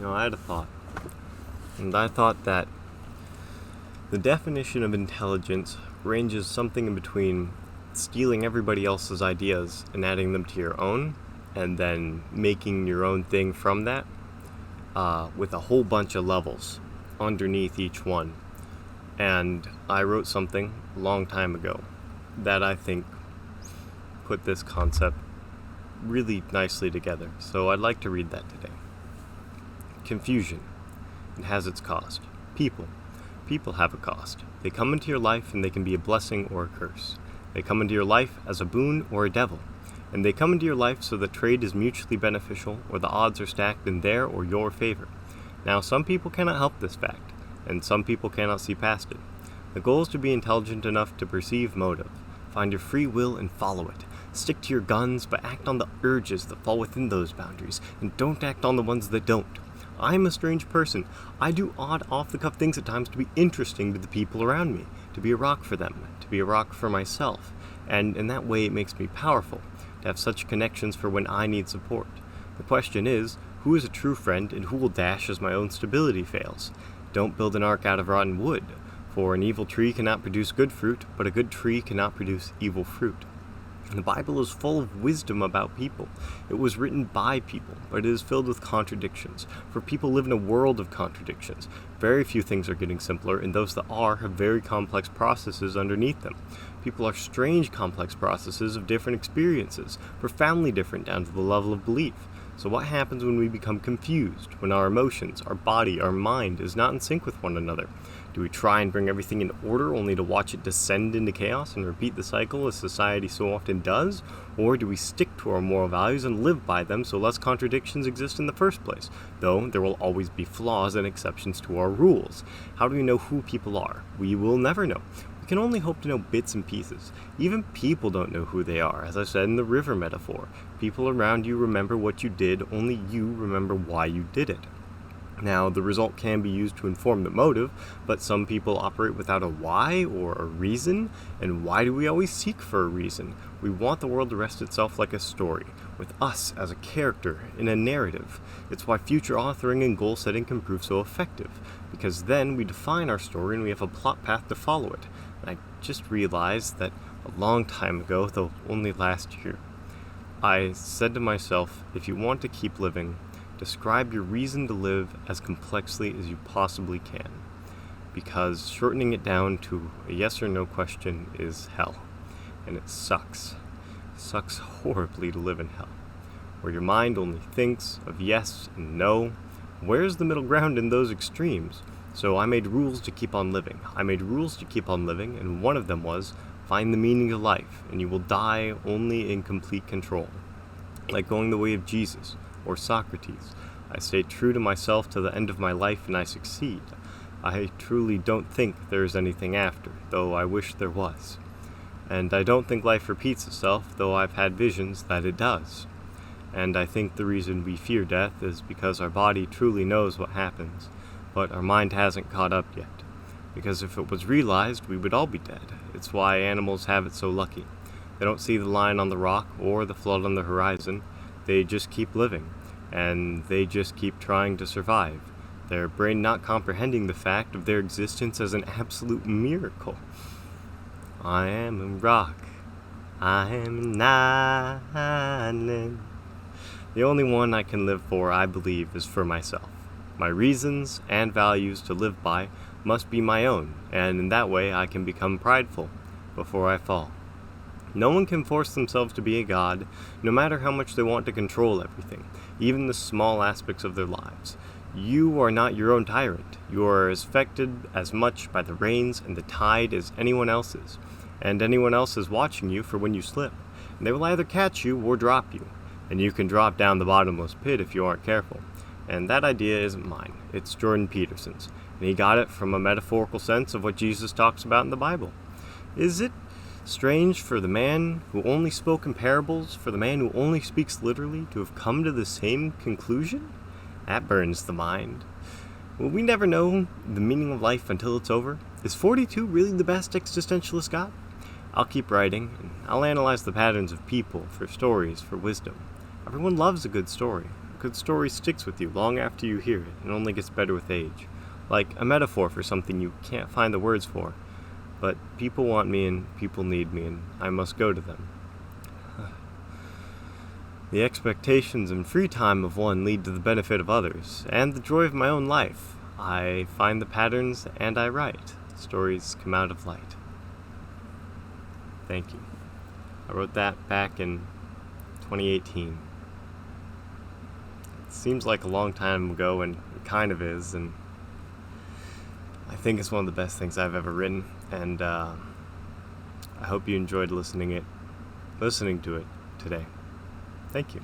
I had a thought, and I thought that the definition of intelligence ranges something in between stealing everybody else's ideas and adding them to your own, and then making your own thing from that, with a whole bunch of levels underneath each one. And I wrote something a long time ago that I think put this concept really nicely together, so I'd like to read that today. Confusion. It has its cost. People have a cost. They come into your life and they can be a blessing or a curse. They come into your life as a boon or a devil. And they come into your life so that trade is mutually beneficial or the odds are stacked in their or your favor. Now, some people cannot help this fact, and some people cannot see past it. The goal is to be intelligent enough to perceive motive. Find your free will and follow it. Stick to your guns, but act on the urges that fall within those boundaries, and don't act on the ones that don't. I'm a strange person. I do odd, off-the-cuff things at times to be interesting to the people around me, to be a rock for them, to be a rock for myself, and in that way it makes me powerful, to have such connections for when I need support. The question is, who is a true friend and who will dash as my own stability fails? Don't build an ark out of rotten wood, for an evil tree cannot produce good fruit, but a good tree cannot produce evil fruit. The Bible is full of wisdom about people. It was written by people, but it is filled with contradictions. For people live in a world of contradictions. Very few things are getting simpler, and those that are have very complex processes underneath them. People are strange, complex processes of different experiences, profoundly different down to the level of belief. So what happens when we become confused, when our emotions, our body, our mind is not in sync with one another? Do we try and bring everything in order only to watch it descend into chaos and repeat the cycle as society so often does? Or do we stick to our moral values and live by them so less contradictions exist in the first place? Though there will always be flaws and exceptions to our rules. How do we know who people are? We will never know. We can only hope to know bits and pieces. Even people don't know who they are, as I said in the river metaphor. People around you remember what you did, only you remember why you did it. Now, the result can be used to inform the motive, but some people operate without a why or a reason. And why do we always seek for a reason? We want the world to rest itself like a story, with us as a character in a narrative. It's why future authoring and goal setting can prove so effective, because then we define our story and we have a plot path to follow it. And I just realized that a long time ago, though only last year, I said to myself, if you want to keep living, describe your reason to live as complexly as you possibly can, because shortening it down to a yes or no question is hell, and it sucks. It sucks horribly to live in hell, where your mind only thinks of yes and no. Where's the middle ground in those extremes? So I made rules to keep on living. And one of them was, find the meaning of life, and you will die only in complete control. Like going the way of Jesus, or Socrates. I stay true to myself to the end of my life and I succeed. I truly don't think there is anything after, though I wish there was. And I don't think life repeats itself, though I've had visions that it does. And I think the reason we fear death is because our body truly knows what happens, but our mind hasn't caught up yet. Because if it was realized, we would all be dead. It's why animals have it so lucky. They don't see the line on the rock or the flood on the horizon. They just keep living, and they just keep trying to survive, their brain not comprehending the fact of their existence as an absolute miracle. I am a rock, I am an island. The only one I can live for, I believe, is for myself. My reasons and values to live by must be my own, and in that way I can become prideful before I fall. No one can force themselves to be a god, no matter how much they want to control everything, even the small aspects of their lives. You are not your own tyrant. You are affected as much by the rains and the tide as anyone else is, and anyone else is watching you for when you slip. And they will either catch you or drop you, and you can drop down the bottomless pit if you aren't careful. And that idea isn't mine. It's Jordan Peterson's, and he got it from a metaphorical sense of what Jesus talks about in the Bible. Is it strange for the man who only spoke in parables, for the man who only speaks literally, to have come to the same conclusion? That burns the mind. Will we never know the meaning of life until it's over? Is 42 really the best existentialist got? I'll keep writing, and I'll analyze the patterns of people for stories, for wisdom. Everyone loves a good story. good story sticks with you long after you hear it and only gets better with age. Like a metaphor for something you can't find the words for. But people want me and people need me, and I must go to them. The expectations and free time of one lead to the benefit of others, and the joy of my own life. I find the patterns and I write. Stories come out of light. Thank you. I wrote that back in 2018. It seems like a long time ago, and it kind of is, and I think it's one of the best things I've ever written, and I hope you enjoyed listening to it today. Thank you.